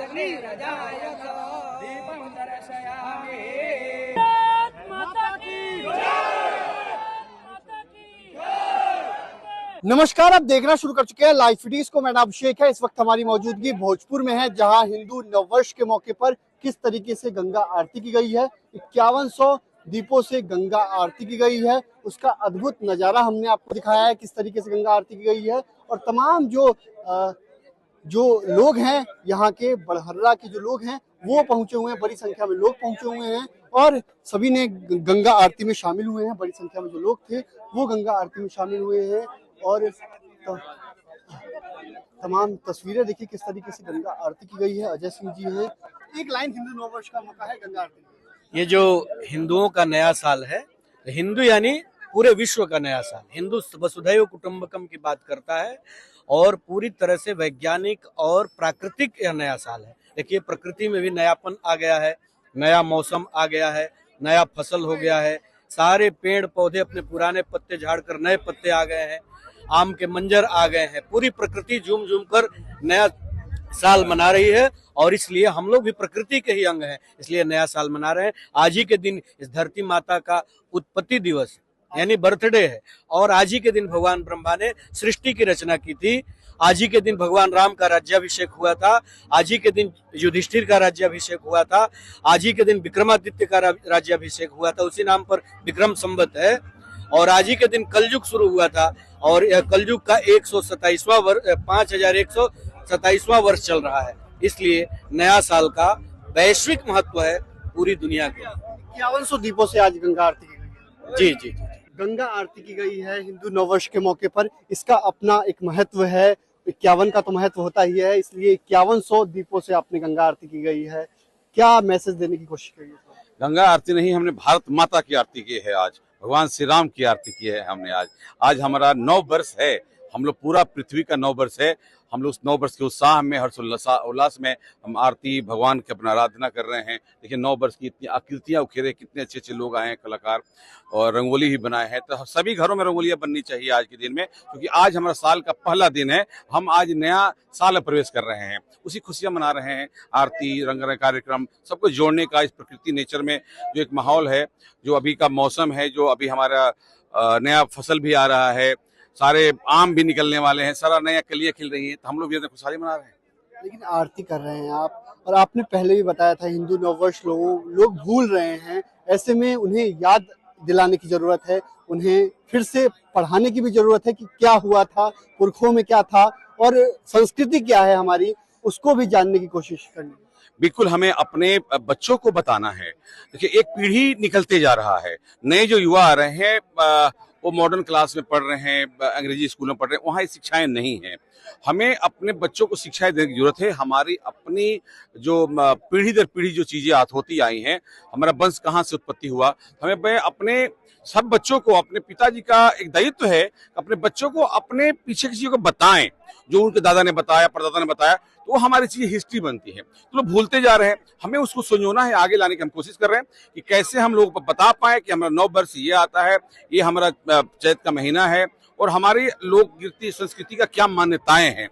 नीरजायत दीपं दर्शयामि। नमस्कार, आप देखना शुरू कर चुके हैं लाइव फीडीज को। मैं नाम अभिषेक है। इस वक्त हमारी मौजूदगी भोजपुर में है, जहां हिंदू नववर्ष के मौके पर किस तरीके से गंगा आरती की गई है। 5100 दीपों से गंगा आरती की गई है, उसका अद्भुत नजारा हमने आपको दिखाया है, किस तरीके से गंगा आरती की गई है। और तमाम जो लोग हैं, यहाँ के बड़हर्रा के जो लोग हैं वो पहुंचे हुए हैं, बड़ी संख्या में लोग पहुंचे हुए हैं और सभी ने गंगा आरती में शामिल हुए हैं। बड़ी संख्या में जो लोग थे वो गंगा आरती में शामिल हुए हैं और तमाम तस्वीरें देखिए किस तरीके से गंगा आरती की गई है। अजय सिंह जी हैं। एक लाइन, हिंदू नववर्ष का मौका है, गंगा आरती। ये जो हिंदुओं का नया साल है, हिंदू यानी पूरे विश्व का नया साल, हिंदू वसुधैव कुटुंबकम की बात करता है और पूरी तरह से वैज्ञानिक और प्राकृतिक यह नया साल है। देखिए, प्रकृति में भी नयापन आ गया है, नया मौसम आ गया है, नया फसल हो गया है, सारे पेड़ पौधे अपने पुराने पत्ते झाड़कर नए पत्ते आ गए हैं, आम के मंजर आ गए हैं, पूरी प्रकृति झूम झूम कर नया साल मना रही है और इसलिए हम लोग भी प्रकृति के ही अंग हैं, इसलिए नया साल मना रहे हैं। आज ही के दिन इस धरती माता का उत्पत्ति दिवस यानी बर्थडे है और आज ही के दिन भगवान ब्रह्मा ने सृष्टि की रचना की थी। आज ही के दिन भगवान राम का राज्याभिषेक हुआ था, आज ही के दिन युधिष्ठिर का राज्याभिषेक हुआ था, आज ही के दिन विक्रमादित्य का राज्याभिषेक हुआ था, उसी नाम पर विक्रम संवत है। और आज ही के दिन कलयुग शुरू हुआ था और यह कलयुग का 127वां वर्ष 5127वां वर्ष चल रहा है। इसलिए नया साल का वैश्विक महत्व है पूरी दुनिया के। 5100 दीपों से आज गंगा आरती की गई है। जी जी जी, गंगा आरती की गई है हिंदू नववर्ष के मौके पर। इसका अपना एक महत्व है। 51 का तो महत्व होता ही है, इसलिए 5100 दीपों से आपने गंगा आरती की गई है। क्या मैसेज देने की कोशिश की है? गंगा आरती नहीं, हमने भारत माता की आरती की है। आज भगवान श्री राम की आरती की है हमने। आज हमारा 9 वर्ष है, हम लोग पूरा पृथ्वी का 9 वर्ष है। हम लोग उस 9 वर्ष के उत्साह में, हर्ष उल्लास में हम आरती भगवान की अपना आराधना कर रहे हैं। देखिए, 9 वर्ष की इतनी आकृतियां उखेरे, कितने अच्छे अच्छे लोग आए हैं, कलाकार, और रंगोली भी बनाए हैं। तो सभी घरों में रंगोलियां बननी चाहिए आज के दिन में, क्योंकि आज हमारा साल का पहला दिन है। हम आज नया साल में प्रवेश कर रहे हैं, उसी खुशियां मना रहे हैं। आरती, रंगारंग कार्यक्रम, सबको जोड़ने का इस प्रकृति नेचर में जो एक माहौल है, जो अभी का मौसम है, जो अभी हमारा नया फसल भी आ रहा है, सारे आम भी निकलने वाले हैं, सारा नया कलियां खिल रही हैं, तो हम लोग भी खुशहाली मना रहे हैं। लेकिन आरती कर रहे हैं आप, और आपने पहले भी बताया था हिंदू नववर्ष लोग भूल रहे हैं। ऐसे में उन्हें याद दिलाने की जरूरत है, उन्हें फिर से पढ़ाने की भी जरूरत है कि क्या हुआ था, पुरखों में क्या था और संस्कृति क्या है हमारी, उसको भी जानने की कोशिश करनी। बिल्कुल, हमें अपने बच्चों को बताना है। देखिए, एक पीढ़ी निकलते जा रहा है, नए जो युवा आ रहे हैं वो मॉडर्न क्लास में पढ़ रहे हैं, अंग्रेजी स्कूल में पढ़ रहे हैं, वहाँ ये शिक्षाएं नहीं हैं। हमें अपने बच्चों को शिक्षाएं देने की जरूरत है। हमारी अपनी जो पीढ़ी दर पीढ़ी जो चीजें होती आई हैं, हमारा वंश कहाँ से उत्पत्ति हुआ, हमें अपने सब बच्चों को, अपने पिताजी का एक दायित्व है, अपने बच्चों को अपने पीछे की चीजों को बताएं, जो उनके दादा ने बताया, परदादा ने बताया, तो वो हमारी चीज हिस्ट्री बनती है। तो लोग भूलते जा रहे हैं, हमें उसको संजोना है, आगे लाने की हम कोशिश कर रहे हैं कि कैसे हम लोगों को बता पाए कि हमारा 9 वर्ष ये आता है, ये हमारा चैत का महीना है और हमारी लोक कीर्ति संस्कृति का क्या मान्यताएं हैं।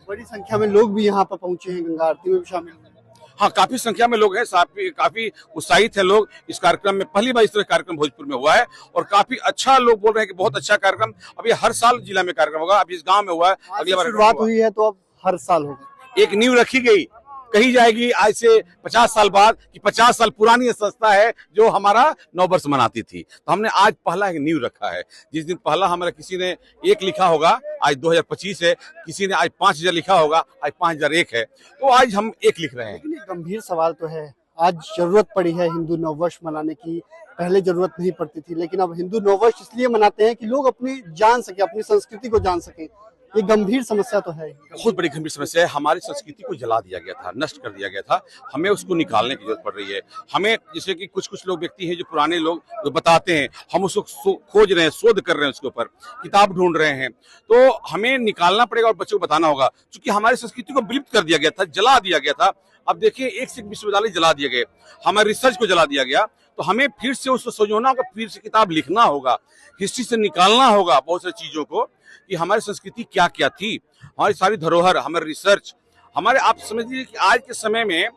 बड़ी संख्या में लोग भी यहाँ पर पहुंचे हैं, गंगा आरती में भी शामिल हुए। हाँ, काफी संख्या में लोग हैं, काफी उत्साहित है लोग इस कार्यक्रम में। पहली बार इस तरह कार्यक्रम भोजपुर में हुआ है और काफी अच्छा, लोग बोल रहे हैं कि बहुत अच्छा कार्यक्रम। अब ये हर साल जिला में कार्यक्रम होगा, अब इस गांव में हुआ है, अगली बार शुरुआत हुई है तो अब हर साल होगा। एक नींव रखी गई, कही जाएगी आज से 50 साल बाद कि 50 साल पुरानी ये संस्था है जो हमारा 9 वर्ष मनाती थी। तो हमने आज पहला एक नींव रखा है। जिस दिन पहला हमारा किसी ने 1 लिखा होगा, आज 2025 है, किसी ने आज 5000 लिखा होगा, आज 5001 है, तो आज हम 1 लिख रहे हैं। लेकिन एक गंभीर सवाल तो है, आज जरूरत पड़ी है हिंदू नववर्ष मनाने की। पहले जरूरत नहीं पड़ती थी, लेकिन अब हिंदू नववर्ष इसलिए मनाते हैं कि लोग अपनी जान सके, अपनी संस्कृति को जान सके। ये गंभीर समस्या तो है, बहुत बड़ी गंभीर समस्या है। हमारी संस्कृति को जला दिया गया था, नष्ट कर दिया गया था, हमें उसको निकालने की जरूरत पड़ रही है। हमें, जैसे कि कुछ लोग व्यक्ति हैं जो पुराने लोग जो बताते हैं, हम उसको खोज रहे हैं, शोध कर रहे हैं, उसके ऊपर किताब ढूंढ रहे हैं, तो हमें निकालना पड़ेगा और बच्चों को बताना होगा, क्योंकि हमारी संस्कृति को विलुप्त कर दिया गया था, जला दिया गया था। अब देखिए, एक से एक विश्वविद्यालय जला दिए गए, हमारे रिसर्च को जला दिया गया, तो हमें फिर से उसको सजोना होगा, फिर से किताब लिखना होगा, हिस्ट्री से निकालना होगा बहुत सारी चीजों को कि हमारी संस्कृति क्या क्या थी, हमारी सारी धरोहर, हमारी रिसर्च, हमारे, आप समझिए कि आज के समय में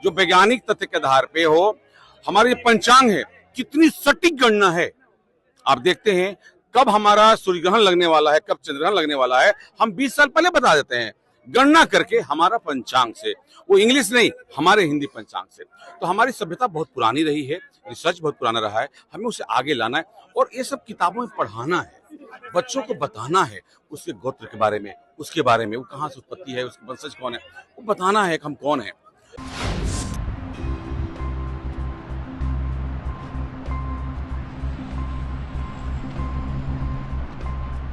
जो वैज्ञानिक तथ्य के आधार पे हो, हमारे ये पंचांग है, कितनी सटीक गणना है। आप देखते हैं कब हमारा सूर्य ग्रहण लगने वाला है, कब चंद्रग्रहण लगने वाला है, हम 20 साल पहले बता देते हैं गणना करके, हमारा पंचांग से, वो इंग्लिश नहीं, हमारे हिंदी पंचांग से। तो हमारी सभ्यता बहुत पुरानी रही है, रिसर्च बहुत पुराना रहा है, हमें उसे आगे लाना है और ये सब किताबों में पढ़ाना है, बच्चों को बताना है उसके गोत्र के बारे में, उसके बारे में, वो कहाँ से उत्पत्ति है, उसके वंशज कौन है, वो बताना है कि हम कौन है।